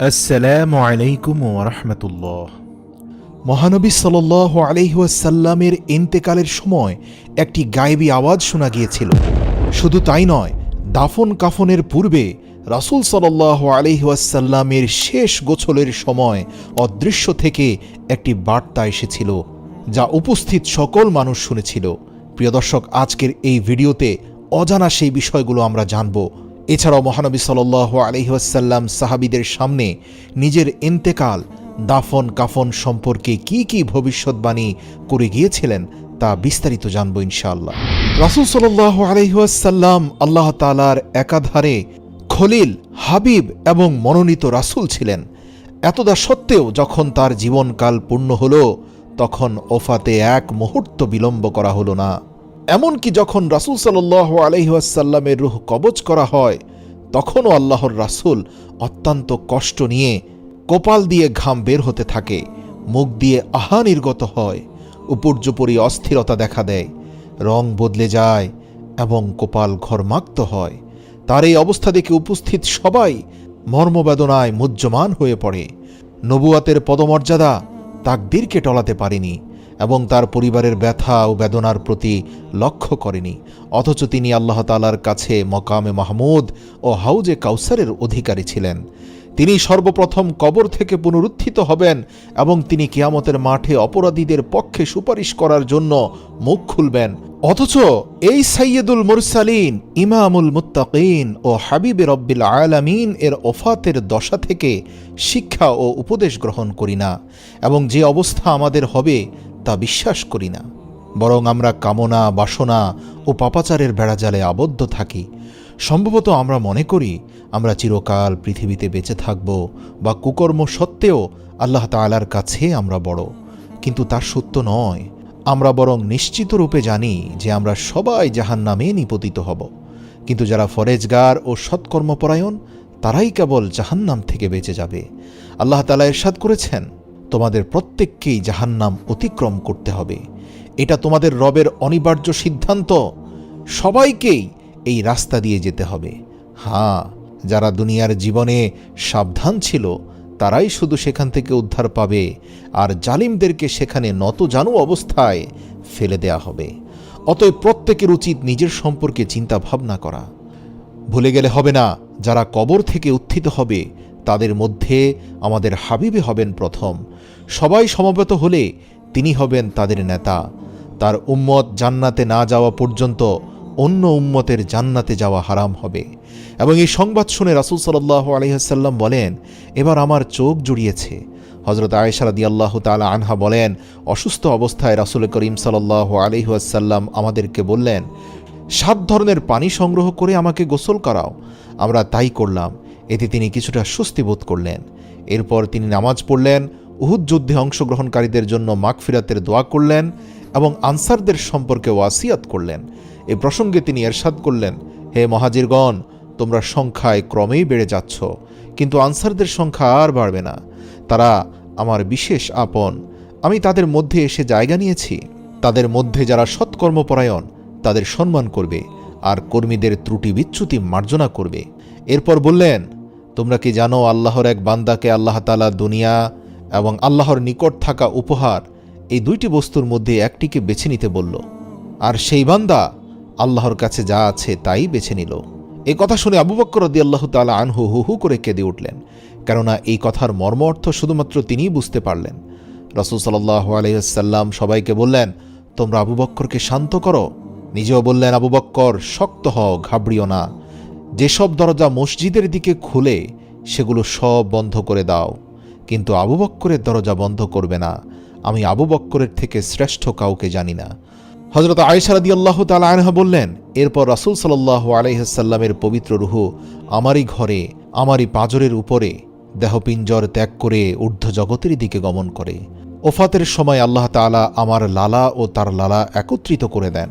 আসসালামু আলাইকুম ওয়া রাহমাতুল্লাহ। মহানবী সাল্লাল্লাহু আলাইহি ওয়াসাল্লামের ইন্তেকালের সময় একটি গায়েবী আওয়াজ শোনা গিয়েছিল। শুধু তাই নয়, দাফন কাফনের পূর্বে রাসূল সাল্লাল্লাহু আলাইহি ওয়াসাল্লামের শেষ গোসলের সময় অদৃশ্য থেকে একটি বার্তা এসেছিল, যা উপস্থিত সকল মানুষ শুনেছিল। প্রিয় দর্শক, আজকের এই ভিডিওতে অজানা সেই বিষয়গুলো আমরা জানব। এছাড়াও মহানবী সাল্লাল্লাহু আলাইহি ওয়াসাল্লাম সাহাবীদের সামনে নিজের ইন্তেকাল, দাফন কাফন সম্পর্কে কি কি ভবিষ্যৎবাণী করে গিয়েছিলেন তা বিস্তারিত জানব ইনশাআল্লাহ। রাসূল সাল্লাল্লাহু আলাইহি ওয়াসাল্লাম আল্লাহ তাআলার একাধারে খলিল, হাবিব এবং মনোনীত রাসূল ছিলেন। এতদা সত্ত্বেও যখন তার জীবনকাল পূর্ণ হল, তখন ওফাতে এক মুহূর্ত বিলম্ব করা হলো না। এমনকি যখন রাসূল সাল্লাল্লাহু আলাইহি ওয়াসাল্লামের রূহ কবজ করা হয়, তখনও আল্লাহর রাসূল অত্যন্ত কষ্ট নিয়ে কপাল দিয়ে ঘাম বের হতে থাকে, মুখ দিয়ে আহা নির্গত হয়, উপর্যুপরি অস্থিরতা দেখা দেয়, রং বদলে যায় এবং কপাল ঘর্মাক্ত হয়। তার এই অবস্থা দেখে উপস্থিত সবাই মর্মবেদনায় মুহ্যমান হয়ে পড়ে। নবুয়াতের পদমর্যাদা তাকদীরকে টলাতে পারেনি এবং তার পরিবারের ব্যথা ও বেদনার প্রতি লক্ষ্য করেনি, অথচ তিনি আল্লাহ তাআলার কাছে মকামে মাহমুদ ও হাউজে কাউসারের অধিকারী ছিলেন। তিনি সর্বপ্রথম কবর থেকে পুনরুত্থিত হবেন এবং তিনি কিয়ামতের মাঠে অপরাধীদের পক্ষে সুপারিশ করার জন্য মুখ খুলবেন। অথচ এই সাইয়্যিদুল মুরসালিন, ইমামুল মুত্তাকিন ও হাবিবে রব্বিল আলামিন এর ওফাতের দশা থেকে শিক্ষা ও উপদেশ গ্রহণ করি না এবং যে অবস্থা আমাদের হবে তা বিশ্বাস করি না। বরং আমরা কামনা, বাসনা ও পাপাচারের বেড়াজালে আবদ্ধ থাকি। সম্ভবত আমরা মনে করি আমরা চিরকাল পৃথিবীতে বেঁচে থাকব বা কুকর্ম সত্ত্বেও আল্লাহ তাআলার কাছে আমরা বড়, কিন্তু তা সত্য নয়। আমরা বরং নিশ্চিত রূপে জানি যে আমরা সবাই জাহান্নামে নিপতিত হব, কিন্তু যারা ফরেজগার ও সৎকর্মপরায়ণ তারাই কেবল জাহান্নাম থেকে বেঁচে যাবে। আল্লাহ তাআলা ইরশাদ করেছেন, তোমাদের প্রত্যেককেই জাহান্নাম অতিক্রম করতে হবে। এটা তোমাদের রবের অনিবার্য সিদ্ধান্ত। সবাইকেই এই রাস্তা দিয়ে যেতে হবে। হ্যাঁ, যারা দুনিয়ার জীবনে সাবধান ছিল তারাই শুধু সেখান থেকে উদ্ধার পাবে, আর জালিমদেরকে সেখানে নতজানু অবস্থায় ফেলে দেয়া হবে। অতএব প্রত্যেকের উচিত নিজের সম্পর্কে চিন্তা ভাবনা করা। ভুলে গেলে হবে না, যারা কবর থেকে উত্থিত হবে তাদের মধ্যে আমাদের হাবিবে হবেন প্রথম। সবাই সমবেত হলে তিনি হবেন তাদের নেতা। তার উম্মত জান্নাতে না যাওয়া পর্যন্ত অন্য উম্মতের জান্নাতে যাওয়া হারাম হবে। এবং এই সংবাদ শুনে রাসূল সাল্লাল্লাহু আলাইহি ওয়াসাল্লাম বলেন, এবার আমার চোখ জুড়িয়েছে। হযরত আয়েশা রাদিয়াল্লাহু তাআলা আনহা বলেন, অসুস্থ অবস্থায় রাসূল করিম সাল্লাল্লাহু আলাইহি ওয়াসাল্লাম আমাদেরকে বললেন, 7 ধরনের পানি সংগ্রহ করে আমাকে গোসল করাও। আমরা তাই করলাম। এতে তিনি কিছুটা স্বস্তি বোধ করলেন। এরপর তিনি নামাজ পড়লেন, উহুদ যুদ্ধে অংশগ্রহণকারীদের জন্য মাগফিরাতের দোয়া করলেন এবং আনসারদের সম্পর্কে ওয়াসিয়াত করলেন। এ প্রসঙ্গে তিনি ইরশাদ করলেন, হে মুহাজিরগণ, তোমরা সংখ্যায় ক্রমেই বেড়ে যাচ্ছ, কিন্তু আনসারদের সংখ্যা আর বাড়বে না। তারা আমার বিশেষ আপন। আমি তাদের মধ্যে এসে জায়গা নিয়েছি। তাদের মধ্যে যারা সৎকর্মপরায়ণ তাদের সম্মান করবে, আর কর্মীদের ত্রুটি বিচ্যুতি মার্জনা করবে। এরপর বললেন, তোমরা কি জানো আল্লাহর এক বান্দাকে আল্লাহ তাআলা দুনিয়া এবং আল্লাহর নিকট থাকা উপহার, এই দুইটি বস্তুর মধ্যে একটিকে বেছে নিতে বলল, আর সেই বান্দা আল্লাহর কাছে যা আছে তাই বেছে নিল। এই কথা শুনে আবু বকর রাদিয়াল্লাহু তাআলা আনহু হু হু করে কেঁদে উঠলেন, কেননা এই কথার মর্ম অর্থ শুধুমাত্র তিনিই বুঝতে পারলেন। রাসূল সাল্লাল্লাহু আলাইহি ওয়াসাল্লাম সবাইকে বললেন, তোমরা আবু বকরকে শান্ত করো। নিজেও বললেন, আবু বকর, শক্ত হও, ঘাবড়িও না। যেসব দরজা মসজিদের দিকে খুলে সেগুলো সব বন্ধ করে দাও, কিন্তু আবু বকরের দরজা বন্ধ করবে না। আমি আবু বকরের থেকে শ্রেষ্ঠ কাউকে জানি না। হযরত আয়েশা রাদিয়াল্লাহু তাআলা আনহা বললেন, এরপর রাসূল সাল্লাল্লাহু আলাইহি ওয়াসাল্লামের পবিত্র রূহ আমারই ঘরে, আমারই পাঁজরের উপরে দেহপিঞ্জর ত্যাগ করে ঊর্ধ্ব জগতের দিকে গমন করে। ওফাতের সময় আল্লাহ তাআলা আমার লালা ও তার লালা একত্রিত করে দেন।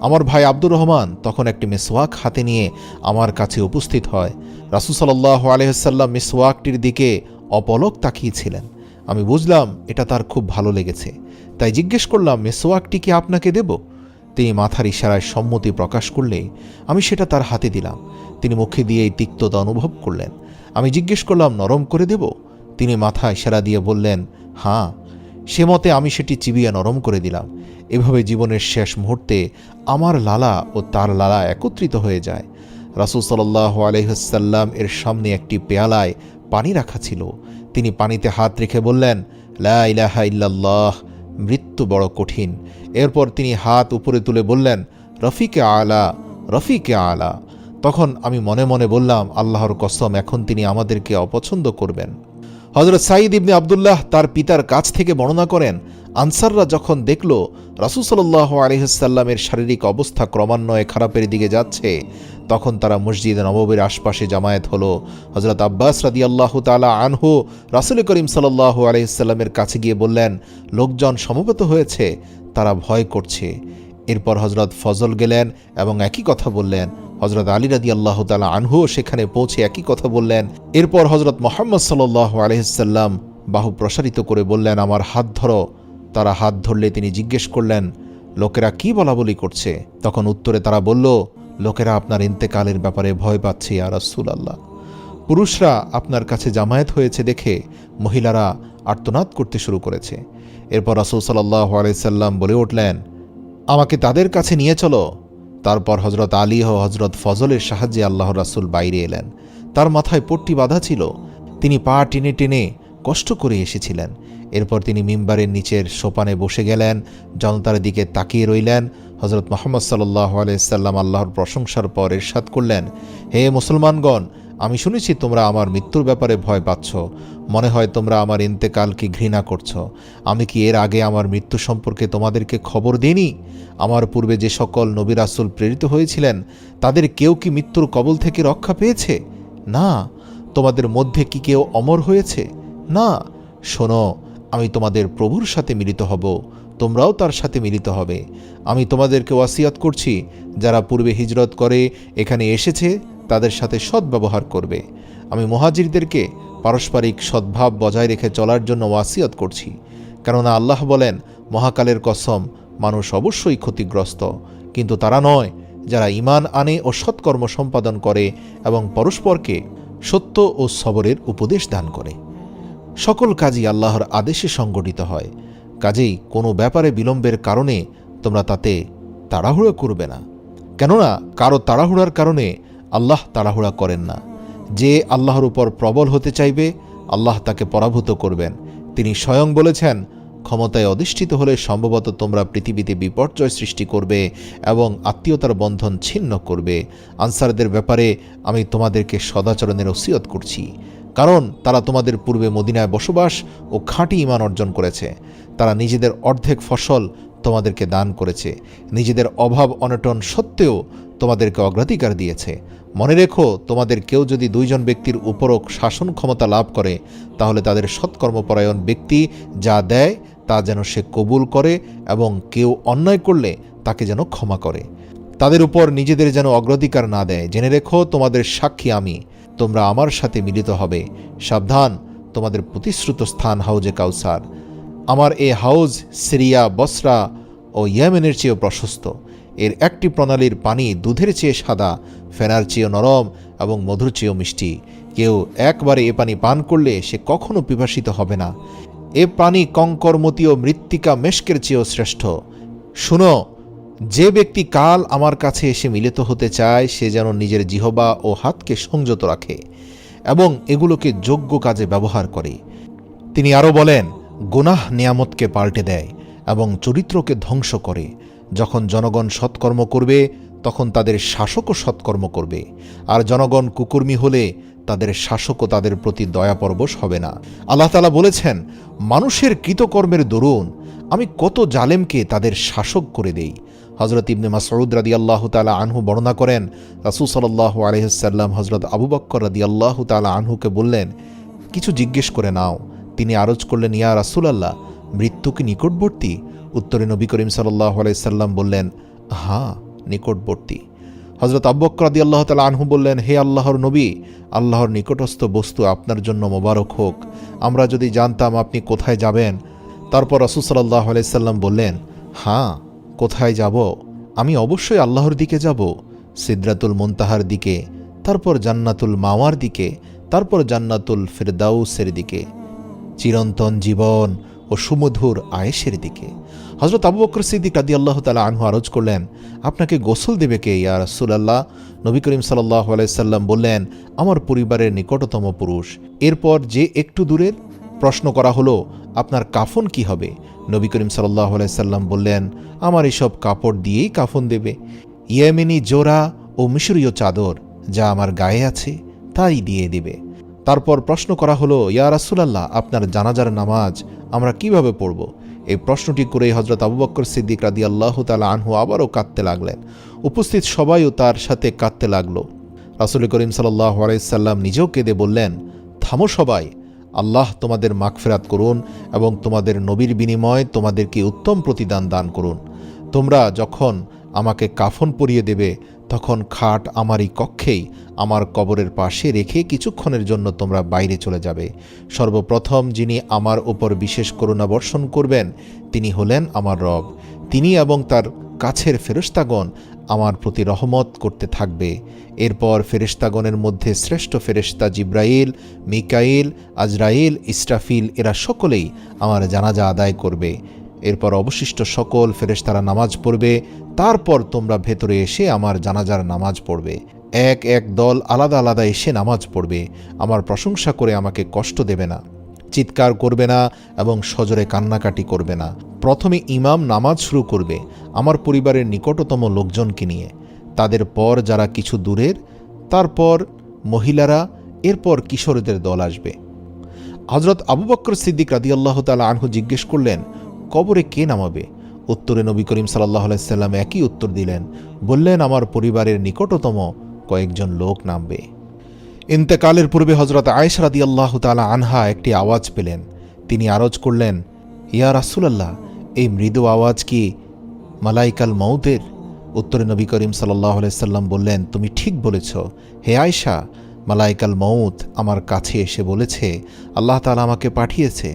আমার ভাই আব্দুর রহমান তখন একটি মিসওয়াক হাতে নিয়ে আমার কাছে উপস্থিত হয়। রাসূল সাল্লাল্লাহু আলাইহি ওয়াসাল্লাম মিসওয়াকটির দিকে অপলক তাকিয়েছিলেন। আমি বুঝলাম এটা তার খুব ভালো লেগেছে, তাই জিজ্ঞেস করলাম, মিসওয়াকটি কি আপনাকে দেব? তিনি মাথার ইশারায় সম্মতি প্রকাশ করলে আমি সেটা তার হাতে দিলাম। তিনি মুখে দিয়ে এই তিক্ততা অনুভব করলেন। আমি জিজ্ঞেস করলাম, নরম করে দেব? তিনি মাথা ইশারা দিয়ে বললেন, হ্যাঁ। সে মতে আমি সেটি চিবিয়ে নরম করে দিলাম। এভাবে জীবনের শেষ মুহূর্তে আমার লালা ও তার লালা একত্রিত হয়ে যায়। রাসূল সাল্লাল্লাহু আলাইহি ওয়াসাল্লাম এর সামনে একটি পেয়ালায় পানি রাখা ছিল। তিনি পানিতে হাত রেখে বললেন, লা ইলাহা ইল্লাল্লাহ, মৃত্যু বড় কঠিন। এরপর তিনি হাত উপরে তুলে বললেন, রফিকে আলা, রফিকে আলা। তখন আমি মনে মনে বললাম, আল্লাহর কসম, এখন তিনি আমাদেরকে অপছন্দ করবেন। হযরত সাঈদ ইবনে আব্দুল্লাহ তার পিতার কাছ থেকে বর্ণনা করেন, আনসাররা যখন দেখল রাসূল সাল্লাল্লাহু আলাইহি ওয়াসাল্লামের শারীরিক অবস্থা ক্রমান্বয়ে খারাপের দিকে যাচ্ছে, তখন তারা মসজিদে নববীর আশপাশে জামায়াত হলো। হযরত আব্বাস রাদিয়াল্লাহু তাআলা আনহু রাসূল করিম সাল্লাল্লাহু আলাইহি ওয়াসাল্লামের কাছে গিয়ে বললেন, লোকজন সমবেত হয়েছে, তারা ভয় করছে। এরপর হযরত ফজল গেলেন এবং একই কথা বললেন। হযরত আলী রাদিয়াল্লাহু তাআলা আনহুও সেখানে পৌঁছে একই কথা বললেন। এরপর হযরত মুহাম্মদ সাল্লাল্লাহু আলাইহি ওয়াসাল্লাম বাহু প্রসারিত করে বললেন, আমার হাত ধরো। তারা হাত ধরলে তিনি জিজ্ঞেস করলেন, লোকেরা কি বলাবলি করছে? তখন উত্তরে তারা বলল, লোকেরা আপনার ইন্তেকালের ব্যাপারে ভয় পাচ্ছে ইয়া রাসূলুল্লাহ। পুরুষরা আপনার কাছে জামায়াত হয়েছে দেখে মহিলারা আর্তনাদ করতে শুরু করেছে। এরপর রাসূল সাল্লাল্লাহু আলাইহি ওয়াসাল্লাম বলে উঠলেন, আমাকে তাদের কাছে নিয়ে চলো। তারপর হযরত আলী ও হযরত ফজলের সাহায্যে আল্লাহর রাসূল বাইরে এলেন। তার মাথায় পট্টি বাঁধা ছিল। তিনি পা টেনে টেনে কষ্ট করে এসেছিলেন। এরপর তিনি মিম্বারের নিচের সোপানে বসে গেলেন, জনতার দিকে তাকিয়ে রইলেন। হযরত মুহাম্মদ সাল্লাল্লাহু আলাইহি ওয়াসাল্লাম আল্লাহর প্রশংসার পর ইরশাদ করলেন, হে মুসলমানগণ, আমি শুনেছি তোমরা আমার মৃত্যুর ব্যাপারে ভয় পাচ্ছ। মনে হয় তোমরা আমার ইন্তেকালকে ঘৃণা করছ। আমি কি এর আগে আমার মৃত্যু সম্পর্কে তোমাদেরকে খবর দিইনি? আমার পূর্বে যে সকল নবী রাসূল প্রেরিত হয়েছিলেন, তাদের কেউ কি মৃত্যুর কবল থেকে রক্ষা পেয়েছে? না। তোমাদের মধ্যে কি কেউ অমর হয়েছে? না। শোনো, আমি তোমাদের প্রভুর সাথে মিলিত হব, তোমরাও তার সাথে মিলিত হবে। আমি তোমাদেরকে ওয়াসিয়াত করছি, যারা পূর্বে হিজরত করে এখানে এসেছে তাদের সাথে সদ্ব্যবহার করবে। আমি মুহাজিরদেরকে পারস্পরিক সদ্ভাব বজায় রেখে চলার জন্য ওয়াসিয়াত করছি, কেননা আল্লাহ বলেন, মহাকালের কসম, মানুষ অবশ্যই ক্ষতিগ্রস্ত, কিন্তু তারা নয় যারা ঈমান আনে ও সৎকর্ম সম্পাদন করে এবং পরস্পরকে সত্য ও সবরের উপদেশ দান করে। সকল কাজই আল্লাহর আদেশে সংগঠিত হয়, কাজেই কোনো ব্যাপারে বিলম্বের কারণে তোমরা তাতে তাড়াহুড়ো করবে না, কেননা কারো তাড়াহুড়ার কারণে আল্লাহ তাড়াহুড়া করেন না। যে আল্লাহর উপর প্রবল হতে চাইবে, আল্লাহ তাকে পরাভূত করবেন। তিনি স্বয়ং বলেছেন, ক্ষমতায় অধিষ্ঠিত হলে সম্ভবত তোমরা পৃথিবীতে বিপর্যয় সৃষ্টি করবে এবং আত্মীয়তার বন্ধন ছিন্ন করবে। আনসারদের ব্যাপারে আমি তোমাদেরকে সদাচরণের ওসিয়ত করছি, কারণ তারা তোমাদের পূর্বে মদিনায় বসবাস ও খাঁটি ঈমান অর্জন করেছে। তারা নিজেদের অর্ধেক ফসল তোমাদেরকে দান করেছে, নিজেদের অভাব অনটন সত্ত্বেও তোমাদেরকে অগ্রাধিকার দিয়েছে। মনে রেখো, তোমাদের কেউ যদি দুইজন ব্যক্তির উপরও শাসন ক্ষমতা লাভ করে, তাহলে তাদের সৎকর্মপরায়ণ ব্যক্তি যা দেয় তা যেন সে কবুল করে এবং কেউ অন্যায় করলে তাকে যেন ক্ষমা করে। তাদের উপর নিজেদের যেন অগ্রাধিকার না দেয়। জেনে রেখো, তোমাদের সাক্ষী আমি, তোমরা আমার সাথে মিলিত হবে। সাবধান, তোমাদের প্রতিশ্রুত স্থান হাউজে কাউসার। আমার এ হাউজ সিরিয়া, বসরা ও ইয়েমেনের চেয়েও প্রশস্ত। এর একটি প্রণালীর পানি দুধের চেয়ে সাদা, ফেনার চেয়েও নরম এবং মধুর চেয়েও মিষ্টি। কেউ একবারে এ পানি পান করলে সে কখনো পিপাসিত হবে না। এ পানি কঙ্করমতি ও মৃত্তিকা মেশকের চেয়েও শ্রেষ্ঠ। শুনো, যে ব্যক্তি কাল আমার কাছে এসে মিলিত হতে চায়, সে যেন নিজের জিহবা ও হাতকে সংযত রাখে এবং এগুলোকে যোগ্য কাজে ব্যবহার করে। তিনি আরও বলেন, গুনাহ নিয়ামতকে পাল্টে দেয় এবং চরিত্রকে ধ্বংস করে। যখন জনগণ সৎকর্ম করবে, তখন তাদের শাসকও সৎকর্ম করবে, আর জনগণ কুকর্মী হলে তাদের শাসকও তাদের প্রতি দয়াপরবশ হবে না। আল্লাহ তাআলা বলেছেন, মানুষের কৃতকর্মের দরুন আমি কত জালেমকে তাদের শাসক করে দেই। হযরত ইবনে মাসউদ রাদিয়াল্লাহু তাআলা আনহু বর্ণনা করেন, রাসূল সাল্লাল্লাহু আলাইহি ওয়াসাল্লাম হযরত আবু বকর রাদিয়াল্লাহু তাআলা আনহুকে বললেন, কিছু জিজ্ঞেস করে নাও। তিনি আরজ করলেন, ইয়া রাসূলুল্লাহ, মৃত্যু কি নিকটবর্তী? উত্তরে নবী করিম সাল্লাল্লাহু আলাইহি ওয়াসাল্লাম বললেন, হ্যাঁ, নিকটবর্তী। হযরত আবু বকর রাদিয়াল্লাহু তাআলা আনহু বললেন, হে আল্লাহর নবী, আল্লাহর নিকটস্থ বস্তু আপনার জন্য মোবারক হোক। আমরা যদি জানতাম আপনি কোথায় যাবেন। তারপর রাসূল সাল্লাল্লাহু আলাইহি ওয়াসাল্লাম বললেন, হ্যাঁ, কোথায় যাব? আমি অবশ্যই আল্লাহর দিকে যাব, সিদরাতুল মুনতাহার দিকে, তারপর জান্নাতুল মাওয়ার দিকে, তারপর জান্নাতুল ফিরদাউসের দিকে, চিরন্তন জীবন ও সুমধুর আয়েশের দিকে। হযরত আবু বকর সিদ্দিক রাদিয়াল্লাহু তাআলা আনহু আরজ করলেন, আপনাকে গোসল দেবে কে ইয়া রাসূলুল্লাহ? নবী করিম সাল্লাল্লাহু আলাইহি সাল্লাম বললেন, আমার পরিবারের নিকটতম পুরুষ। এরপর যে একটু দূরের প্রশ্ন করা হলো, আপনার কাফন কি হবে? নবী করিম সাল্লাল্লাহু আলাইহি সাল্লাম বললেন, আমার এসব কাপড় দিয়েই কাফন দেবে। ইয়েমেনি জোড়া ও মিশরীয় চাদর যা আমার গায়ে আছে তাই দিয়ে দেবে। তারপর প্রশ্ন করা হলো, ইয়া রাসূলুল্লাহ, আপনার জানাজার নামাজ আমরা কিভাবে পড়ব? এই প্রশ্নটি করে হযরত আবু বকর সিদ্দিক রাদিয়াল্লাহু তাআলা আনহু আবারও কাঁদতে লাগলেন। উপস্থিত সবাইও তার সাথে কাঁদতে লাগলো। রাসূল করিম সাল্লাল্লাহু আলাইহি সাল্লাম নিজেও কেঁদে বললেন, থামো সবাই, আল্লাহ তোমাদের মাগফিরাত করুন এবং তোমাদের নবীর বিনিময়ে তোমাদেরকে উত্তম প্রতিদান দান করুন। তোমরা যখন আমাকে কাফন পরিয়ে দেবে তখন খাট আমারই কক্ষেই আমার কবরের পাশে রেখে কিছুক্ষণের জন্য তোমরা বাইরে চলে যাবে। সর্বপ্রথম যিনি আমার উপর বিশেষ করুণা বর্ষণ করবেন তিনি হলেন আমার রব। তিনি এবং তার কাছের ফেরেশতাগণ আমার প্রতি রহমত করতে থাকবে। এরপর ফেরেশতাগণের মধ্যে শ্রেষ্ঠ ফেরেশতা জিব্রাইল, মিকাইল, আজরাইল, ইসরাফিল এরা সকলেই আমার জানাজা আদায় করবে। এরপর অবশিষ্ট সকল ফেরেশতারা নামাজ পড়বে। তারপর তোমরা ভেতরে এসে আমার জানাজার নামাজ পড়বে। এক এক দল আলাদা আলাদা এসে নামাজ পড়বে। আমার প্রশংসা করে আমাকে কষ্ট দেবে না, চিৎকার করবে না এবং সজোরে কান্নাকাটি করবে না। প্রথমে ইমাম নামাজ শুরু করবে আমার পরিবারের নিকটতম লোকজনকে নিয়ে, তাদের পর যারা কিছু দূরের, তারপর মহিলারা, এরপর কিশোরদের দল আসবে। হযরত আবু বকর সিদ্দিক রাদিয়াল্লাহু তাআলা আনহু জিজ্ঞেস করলেন, কবরে কে নামাবে? উত্তরে নবী করিম সাল্লাল্লাহু আলাইহি সাল্লাম একই উত্তর দিলেন, বললেন, আমার পরিবারের নিকটতম কয়েকজন লোক নামবে। ইন্তেকালের পূর্বে হযরত আয়েশা রাদিয়াল্লাহু তাআলা আনহা একটি আওয়াজ পেলেন। তিনি আরজ করলেন, ইয়া রাসূলুল্লাহ, এই মৃদু আওয়াজ কি মালাইকাল মউতের? উত্তরে নবী করিম সাল্লাল্লাহু আলাইহি সাল্লাম বললেন, তুমি ঠিক বলেছ হে আয়েশা, মালাইকাল মউত আমার কাছে এসে বলেছে, আল্লাহ তাআলা আমাকে পাঠিয়েছে,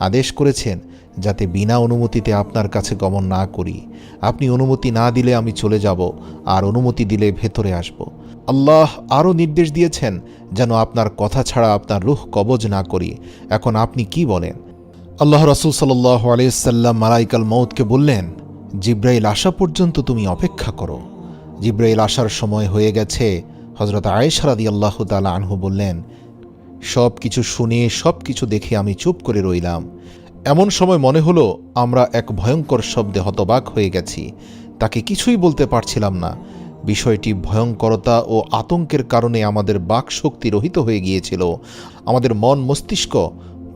আদেশ করেছেন যাতে বিনা অনুমতিতে আপনার কাছে গমন না করি। আপনি অনুমতি না দিলে আমি চলে যাব, আর অনুমতি দিলে ভেতরে আসব। আল্লাহ আরও নির্দেশ দিয়েছেন যেন আপনার কথা ছাড়া আপনার রূহ কবজ না করি। এখন আপনি কি বলেন? আল্লাহ রাসূল সাল্লাল্লাহু আলাইহি সাল্লাম মালাইকাল মউতকে বললেন, জিব্রাইল আসা পর্যন্ত তুমি অপেক্ষা করো। জিব্রাইল আসার সময় হয়ে গেছে। হযরত আয়েশা রাদিয়াল্লাহু তাআলা আনহু বললেন, সব কিছু শুনে সব কিছু দেখে আমি চুপ করে রইলাম। এমন সময় মনে হলো আমরা এক ভয়ঙ্কর শব্দে হতবাক হয়ে গেছি, তাকে কিছুই বলতে পারছিলাম না। বিষয়টি ভয়ঙ্করতা ও আতঙ্কের কারণে আমাদের বাক শক্তি রহিত হয়ে গিয়েছিল। আমাদের মন মস্তিষ্ক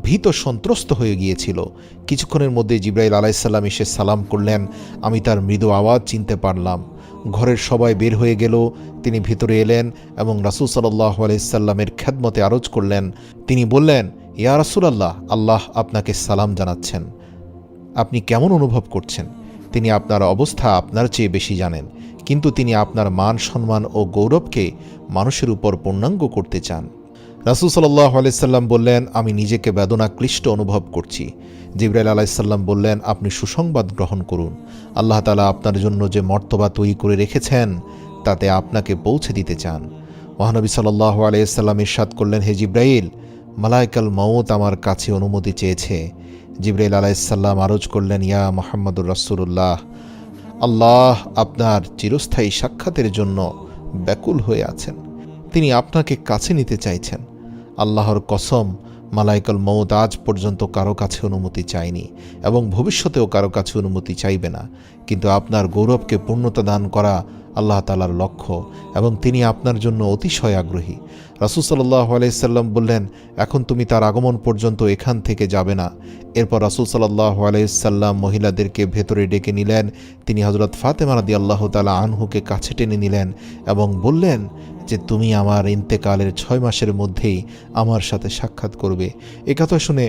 ভীত সন্ত্রস্ত হয়ে গিয়েছিল। কিছুক্ষণের মধ্যে জিব্রাইল আলাইহিস সালাম এসে সালাম করলেন। আমি তার মৃদু আওয়াজ চিনতে পারলাম। ঘরের সবাই বের হয়ে গেল। তিনি ভিতরে এলেন এবং রাসূল সাল্লাল্লাহু আলাইহি সাল্লামের খেদমতে আরজ করলেন। তিনি বললেন, ইয়া রাসূলুল্লাহ, আল্লাহ আপনাকে সালাম জানাচ্ছেন। আপনি কেমন অনুভব করছেন? তিনি আপনার অবস্থা আপনার চেয়ে বেশি জানেন, কিন্তু তিনি আপনার মান সম্মান ও গৌরবকে মানুষের উপর পূর্ণাঙ্গ করতে চান। রাসূল সাল্লাল্লাহু আলাইহি সাল্লাম বললেন, আমি নিজেকে বেদনাক্লিষ্ট অনুভব করছি। জিবরাইল আলাইহিস সালাম বললেন, আপনি সুসংবাদ গ্রহণ করুন। আল্লাহ তাআলা আপনার জন্য যে মর্তবা তৈরি করে রেখেছেন তাতে আপনাকে পৌঁছে দিতে চান। মহানবী সাল্লাল্লাহু আলাইহি সাল্লাম ইরশাদ করলেন, হে জিবরাইল, মালাইকাল মউত আমার কাছে অনুমতি চেয়েছে। জিবরাইল আলাইহিস সালাম আরজ করলেন, ইয়া মুহাম্মাদুর রাসূলুল্লাহ, আল্লাহ আপনার চিরস্থায়ী সাক্ষাতের জন্য ব্যাকুল হয়ে আছেন। তিনি আপনাকে কাছে নিতে চাইছেন। আল্লাহর কসম, মালাইকাল মউত আজ পর্যন্ত কারো কাছে অনুমতি চায়নি এবং ভবিষ্যতেও কারো কাছে অনুমতি চাইবে না। কিন্তু আপনার গৌরবকে পূর্ণতা দান করা আল্লাহ তাআলার লক্ষ্য এবং তিনি আপনার জন্য অতিশয় আগ্রহী। রাসূল সাল্লাল্লাহু আলাইহি সাল্লাম বললেন, এখন তুমি তার আগমন পর্যন্ত এখান থেকে যাবে না। এরপর রাসূল সাল্লাল্লাহু আলাইহি সাল্লাম মহিলাদেরকে ভেতরে ডেকে নিলেন। তিনি হযরত ফাতেমা রাদিয়াল্লাহু তাআলা আনহুকে কাছে টেনে নিলেন এবং বললেন যে, তুমি আমার ইন্তেকালের 6 মাসের মধ্যেই আমার সাথে সাক্ষাৎ করবে। এ কথা শুনে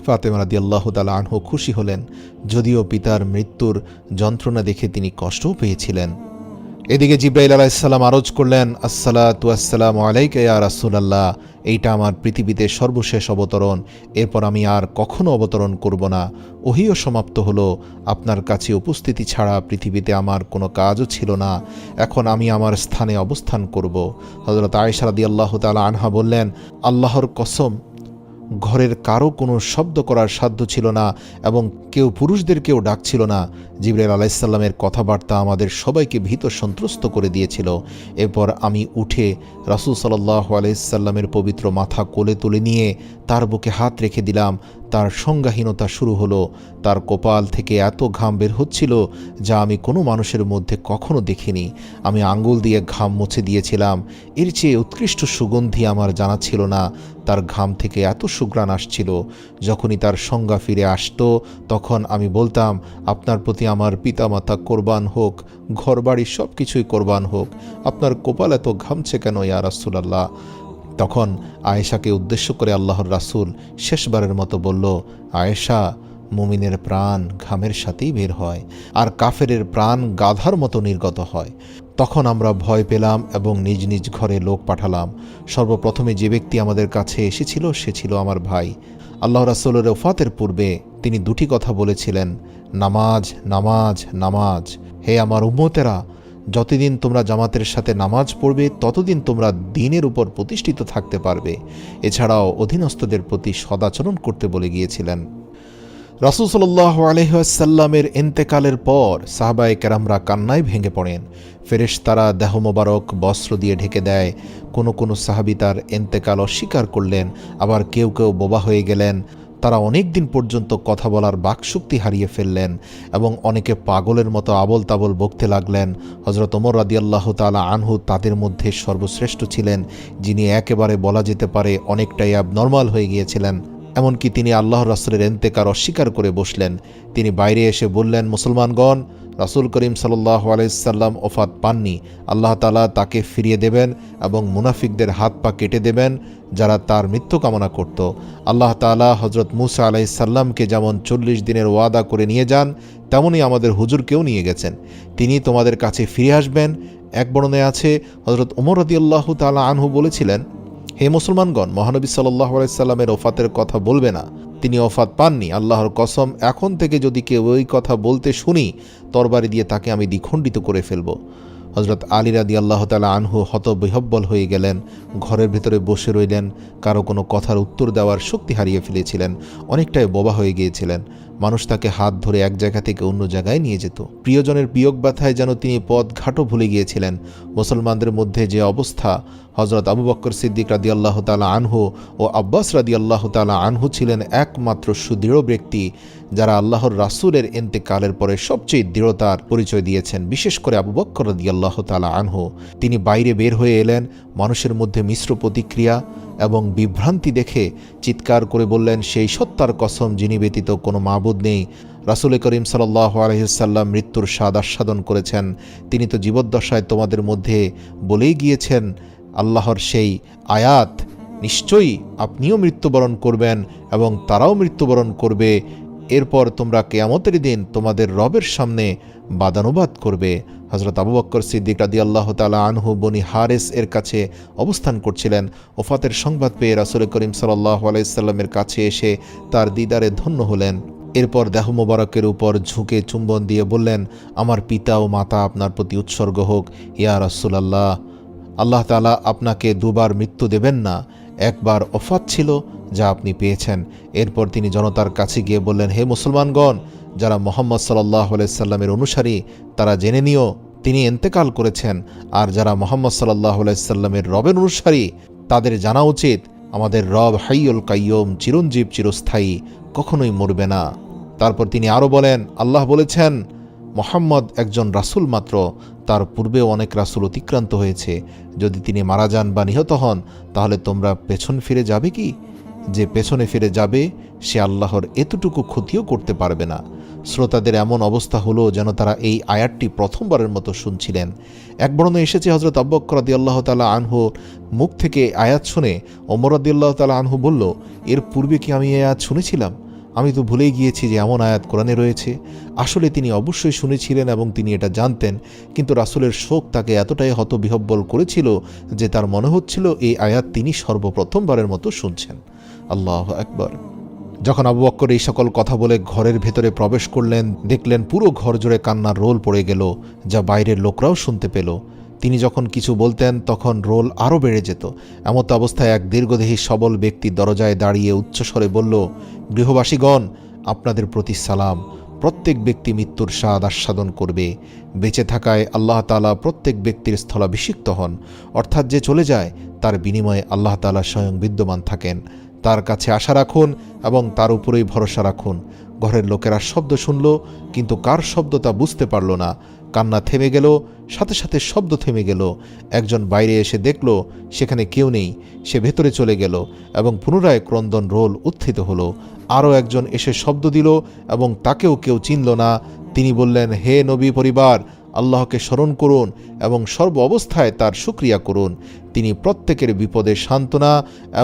ফাতেমা রাদিয়াল্লাহু তাআলা আনহু খুশি হলেন, যদিও পিতার মৃত্যুর যন্ত্রণা দেখে তিনি কষ্টও পেয়েছিলেন। এদিকে জিব্রাইল আলাইহিসসালাম আরজ করলেন, আসসালাতু ওয়াসসালামু আলাইকা ইয়া রাসূলুল্লাহ, এইটা আমার পৃথিবীতে সর্বশেষ অবতরণ, এরপর আমি আর কখনো অবতরণ করব না। ওহীও সমাপ্ত হলো, আপনার কাছে উপস্থিতি ছাড়া পৃথিবীতে আমার কোনো কাজও ছিল না, এখন আমি আমার স্থানে অবস্থান করব। হযরত আয়েশা রাদিয়াল্লাহু তাআলা আনহা বললেন, আল্লাহর কসম, ঘরের কারো কোনো শব্দ করার সাধ্য ছিল না এবং কেউ পুরুষদেরকেও ডাকছিল না। জিবরাইল আলাইহিসসালামের কথাবার্তা আমাদের সবাইকে ভীত সন্ত্রস্ত করে দিয়েছিল। এরপর আমি উঠে রাসূল সাল্লাল্লাহু আলাইহি সাল্লামের পবিত্র মাথা কোলে তুলে নিয়ে তার বুকে হাত রেখে দিলাম। তার সংজ্ঞাহীনতা শুরু হলো। তার কপাল থেকে এত ঘাম বের হচ্ছিল যা আমি কোনো মানুষের মধ্যে কখনো দেখিনি। আমি আঙ্গুল দিয়ে ঘাম মুছে দিয়েছিলাম। এর চেয়ে উৎকৃষ্ট সুগন্ধি আমার জানা ছিল না। তার ঘাম থেকে এত সুঘ্রাণ আসছিল। যখনই তার সংজ্ঞা ফিরে আসতো তখন আমি বলতাম, আপনার প্রতি আমার পিতামাতা কোরবান হোক, ঘরবাড়ি সব কিছুই কোরবান হোক, আপনার কপাল এত ঘামছে কেন ইয়া রাসূলুল্লাহ? তখন আয়েশাকে উদ্দেশ্য করে আল্লাহর রাসূল শেষবারের মতো বলল, আয়েশা, মুমিনের প্রাণ ঘামের সাথেই বের হয়, আর কাফেরের প্রাণ গাধার মতো নির্গত হয়। তখন আমরা ভয় পেলাম এবং নিজ নিজ ঘরে লোক পাঠালাম। সর্বপ্রথমে যে ব্যক্তি আমাদের কাছে এসেছিল সে ছিল আমার ভাই। আল্লাহ রাসূলের ওফাতের পূর্বে তিনি দুটি কথা বলেছিলেন, নামাজ, নামাজ, নামাজ। হে আমার উম্মতেরা, যতদিন তোমরা জামাতের সাথে নামাজ পড়বে ততদিন তোমরা দ্বীনের উপর প্রতিষ্ঠিত থাকতে পারবে। এছাড়াও অধীনস্থদের প্রতি সদাচরণ করতে বলে গিয়েছিলেন। রাসূল সাল্লাল্লাহু আলাইহি ওয়াসাল্লামের ইন্তেকালের পর সাহাবায়ে কেরামরা কান্নায় ভেঙে পড়েন। ফেরেশতারা দেহ মোবারক বস্ত্র দিয়ে ঢেকে দেয়। কোনো কোনো সাহাবী তার ইন্তেকাল অস্বীকার করলেন, আবার কেউ কেউ বোবা হয়ে গেলেন। তারা অনেক দিন পর্যন্ত কথা বলার বাকশক্তি হারিয়ে ফেললেন এবং অনেকে পাগলের মতো আবল তাবল বকতে লাগলেন। হযরত ওমর রাদিয়াল্লাহু তাআলা আনহু তাদের মধ্যে সর্বশ্রেষ্ঠ ছিলেন, যিনি একেবারে বলা যেতে পারে অনেকটাই অ্যাবনর্মাল হয়ে গিয়েছিলেন। এমনকি তিনি আল্লাহর রাসূলের ইন্তেকাল অস্বীকার করে বসলেন। তিনি বাইরে এসে বললেন, মুসলমানগণ, রাসূল করিম সাল্লাল্লাহু আলাইহি সাল্লাম ওফাত পাননি। আল্লাহ তাআলা তাকে ফিরিয়ে দেবেন এবং মুনাফিকদের হাত পা কেটে দেবেন যারা তার মৃত্যু কামনা করত। আল্লাহ তাআলা হযরত মূসা আলাইহিস সালামকে যেমন 40 দিনের ওয়াদা করে নিয়ে যান, তেমনই আমাদের হুজুরকেও নিয়ে গেছেন। তিনি তোমাদের কাছে ফিরে আসবেন। এক বর্ণনায় আছে, হযরত ওমর রাদিয়াল্লাহু তাআলা আনহু বলেছিলেন, হে মুসলমানগণ, মহানবী সাল্লাল্লাহু আলাইহি সাল্লামের ওফাতের কথা বলবে না। তিনি ওফাত পাননি। আল্লাহর কসম, এখন থেকে যদি কেউ ওই কথা বলতে শুনি, তরবারি দিয়ে তাকে আমি দ্বিখণ্ডিত করে ফেলব। হযরত আলী রাদিয়াল্লাহু তাআলা আনহু হতবিহ্বল হয়ে গেলেন। ঘরের ভেতরে বসে রইলেন। কারো কোনো কথার উত্তর দেওয়ার শক্তি হারিয়ে ফেলেছিলেন। অনেকটাই বোবা হয়ে গিয়েছিলেন। মানুষ তাকে হাত ধরে এক জায়গা থেকে অন্য জায়গায় নিয়ে যেত। প্রিয়জনের বিয়োগ ব্যথায় যেন তিনি পথ ঘাটও ভুলে গিয়েছিলেন। মুসলমানদের মধ্যে যে অবস্থা, হযরত আবু বকর সিদ্দিক রাদিয়াল্লাহু তাআলা আনহু ও আব্বাস রাদিয়াল্লাহু তাআলা আনহু ছিলেন একমাত্র সুদৃঢ় ব্যক্তি যারা আল্লাহর রাসূলের ইন্তেকালের পরে সবচেয়ে দৃঢ়তার পরিচয় দিয়েছেন। বিশেষ করে আবু বকর রাদিয়াল্লাহু তাআলা আনহু। তিনি বাইরে বের হয়ে এলেন। মানুষের মধ্যে মিশ্র প্রতিক্রিয়া এবং বিভ্রান্তি দেখে চিৎকার করে বললেন, সেই সত্তার কসম যিনি ব্যতীত কোনো মাবুদ নেই। রাসূল করিম সাল্লাল্লাহু আলাইহি ওয়াসাল্লাম মৃত্যুর স্বাদ আস্বাদন করেছেন। তিনি তো জীবদ্দশায় তোমাদের মধ্যে বলেই গিয়েছেন আল্লাহর সেই আয়াত, নিশ্চয়ই আপনিও মৃত্যুবরণ করবেন এবং তারাও মৃত্যুবরণ করবে। এরপর তোমরা কিয়ামতের দিন তোমাদের রবের সামনে বাদানুবাদ করবে। হযরত আবু বকর সিদ্দিক রাদিয়াল্লাহু তাআলা আনহু বনি হারেস এর কাছে অবস্থান করছিলেন। ওফাতের সংবাদ পেয়ে রাসূল করিম সাল্লাল্লাহু আলাইহি সাল্লামের কাছে এসে তার দিদারে ধন্য হলেন। এরপর দেহ মোবারকের উপর ঝুঁকে চুম্বন দিয়ে বললেন, আমার পিতা ও মাতা আপনার প্রতি উৎসর্গ হোক ইয়া রাসূলুল্লাহ। আল্লাহ তাআলা আপনাকে দুবার মৃত্যু দেবেন না। একবার ওফাত ছিল যা আপনি পেয়েছেন। এরপর তিনি জনতার কাছে গিয়ে বললেন, হে মুসলমানগণ, যারা মুহাম্মদ সাল্লাল্লাহু আলাইহি সাল্লামের অনুসারী তারা জেনে নিও তিনি ইন্তেকাল করেছেন। আর যারা মুহাম্মদ সাল্লাল্লাহু আলাইহি সাল্লামের রবের অনুসারী তাদের জানা উচিত আমাদের রব হাইয়ুল কাইয়ুম, চিরঞ্জীব, চিরস্থায়ী, কখনোই মরবে না। তারপর তিনি আরও বলেন, আল্লাহ বলেছেন মুহাম্মদ একজন রাসূল মাত্র, তার পূর্বেও অনেক রাসূল অতিক্রান্ত হয়েছে। যদি তিনি মারা যান বা নিহত হন তাহলে তোমরা পেছন ফিরে যাবে কি? যে পেছনে ফিরে যাবে সে আল্লাহর এতটুকু ক্ষতিও করতে পারবে না। শ্রোতাদের এমন অবস্থা হলো যেন তারা এই আয়াতটি প্রথমবারের মতো শুনছিলেন। এক বর্ণনায় এসেছে হযরত আবু বকর রাদিয়াল্লাহু তাআলা আনহু মুখ থেকে আয়াত শুনে ওমর রাদিয়াল্লাহু তাআলা আনহু বলল, এর পূর্বে কি আমি এই আয়াত শুনেছিলাম? আমি তো ভুলেই গিয়েছি যে এমন আয়াত কোরআনে রয়েছে। আসলে তিনি অবশ্যই শুনেছিলেন এবং তিনি এটা জানতেন, কিন্তু রাসূলের শোক তাকে এতটাই হতবিহ্বল করেছিল যে তার মনে হচ্ছিল এই আয়াত তিনি সর্বপ্রথমবারের মতো শুনছেন। আল্লাহু আকবার। যখন আবু বকর এই সকল কথা বলে ঘরের ভেতরে প্রবেশ করলেন, দেখলেন পুরো ঘর জুড়ে কান্নার রোল পড়ে গেল, যা বাইরের লোকরাও শুনতে পেল। তিনি যখন কিছু বলতেন তখন রোল আরও বেড়ে যেত। এমত অবস্থায় এক দীর্ঘদেহী সবল ব্যক্তি দরজায় দাঁড়িয়ে উচ্চস্বরে বলল, গৃহবাসীগণ, আপনাদের প্রতি সালাম। প্রত্যেক ব্যক্তি মৃত্যুর স্বাদ আস্বাদন করবে। বেঁচে থাকায় আল্লাহ তাআলা প্রত্যেক ব্যক্তির স্থলাভিষিক্ত হন, অর্থাৎ যে চলে যায় তার বিনিময়ে আল্লাহ তাআলা স্বয়ং বিদ্যমান থাকেন। তার কাছে আশা রাখুন এবং তার উপরেই ভরসা রাখুন। ঘরের লোকেরা শব্দ শুনল, কিন্তু কার শব্দ তা বুঝতে পারল না। কান্না থেমে গেল, সাথে সাথে শব্দ থেমে গেল। একজন বাইরে এসে দেখল সেখানে কেউ নেই। সে ভেতরে চলে গেল এবং পুনরায় ক্রন্দন রোল উত্থিত হলো। আরও একজন এসে শব্দ দিল এবং তাকেও কেউ চিনল না। তিনি বললেন, হে নবী পরিবার, আল্লাহকে স্মরণ করুন এবং সর্ব অবস্থায় তার শুকরিয়া করুন। তিনি প্রত্যেকের বিপদে সান্ত্বনা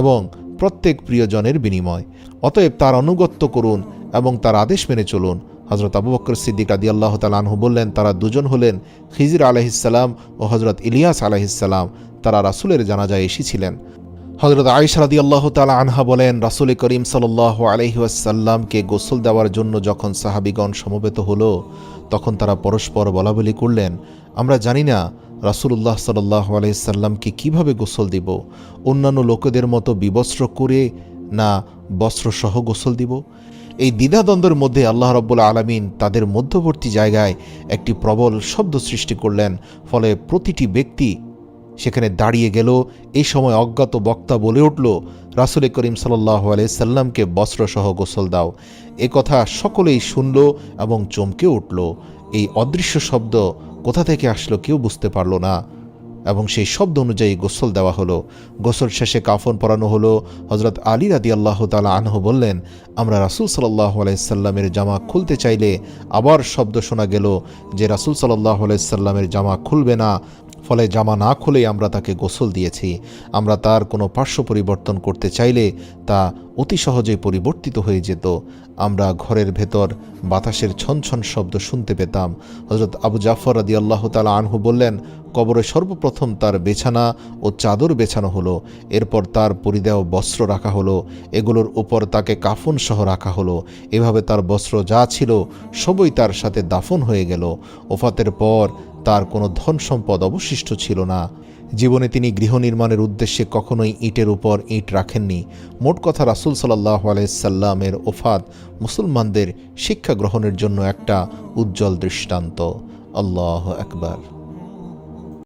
এবং প্রত্যেক প্রিয়জনের বিনিময়। অতএব তার আনুগত্য করুন এবং তার আদেশ মেনে চলুন। হজরত আবু বকর সিদ্দিক রাদিয়াল্লাহু তাআলা আনহু বললেন, তারা দুজন হলেন খিজির আলাইহিসসালাম ও হজরত ইলিয়াস আলাইহিসসালাম। তারা রাসূলের জানাজায় এসেছিলেন। হজরত আয়েশা রাদিয়াল্লাহু তাআলা আনহা বলেন, রাসূল করিম সাল্লাল্লাহু আলাইহি ওয়াসাল্লামকে গোসল দেওয়ার জন্য যখন সাহাবীগণ সমবেত হলো, তখন তারা পরস্পর বলাবলি করলেন, আমরা জানি না রাসূলুল্লাহ সাল্লাল্লাহু আলাইহি সাল্লামকে কীভাবে গোসল দিব। অন্যান্য লোকেদের মতো বিবস্ত্র করে না বস্ত্রসহ গোসল দিব। এই দ্বিধাদ্বন্দ্বের মধ্যে আল্লাহ রাব্বুল আলামিন তাদের মধ্যবর্তী জায়গায় একটি প্রবল শব্দ সৃষ্টি করলেন। ফলে প্রতিটি ব্যক্তি সেখানে দাঁড়িয়ে গেল। এই সময় অজ্ঞাত বক্তা বলে উঠল, রাসূল করিম সাল্লাল্লাহু আলাইহি সাল্লামকে বস্ত্রসহ গোসল দাও। এ কথা সকলেই শুনল এবং চমকে উঠল। এই অদৃশ্য শব্দ কোথা থেকে আসলো কেউ বুঝতে পারল না এবং সেই শব্দ অনুযায়ী গোসল দেওয়া হলো। গোসল শেষে কাফন পরানো হলো। হজরত আলী রাদিয়াল্লাহু তাআলা আনহু বললেন, আমরা রাসূল সাল্লাল্লাহু আলাইহি সাল্লামের জামা খুলতে চাইলে আবার শব্দ শোনা গেল যে রাসূল সাল্লাল্লাহু আলাইহি সাল্লামের জামা খুলবে না। ফলে জামা না খুলেই আমরা তাকে গোসল দিয়েছি। আমরা তার কোনো পার্শ্ব পরিবর্তন করতে চাইলে তা অতি সহজেই পরিবর্তিত হয়ে যেত। আমরা ঘরের ভেতর বাতাসের ছনছন শব্দ শুনতে পেতাম। হযরত আবু জাফর রাদিয়াল্লাহু তাআলা আনহু বললেন, কবরে সর্বপ্রথম তার বিছানা ও চাদর বেছানো হলো। এরপর তার পরিধেয় বস্ত্র রাখা হলো। এগুলোর উপর তাকে কাফন সহ রাখা হলো। এভাবে তার বস্ত্র যা ছিল সবই তার সাথে দাফন হয়ে গেল। ওফাতের পর তার কোনো ধন সম্পদ অবশিষ্ট ছিল না। জীবনে তিনি গৃহ নির্মাণের উদ্দেশ্যে কখনোই ইটের উপর ইট রাখেননি। মোট কথা রাসূল সাল্লাল্লাহু আলাইহি সাল্লামের ওফাত মুসলমানদের শিক্ষা গ্রহণের জন্য একটা উজ্জ্বল দৃষ্টান্ত। আল্লাহু আকবার।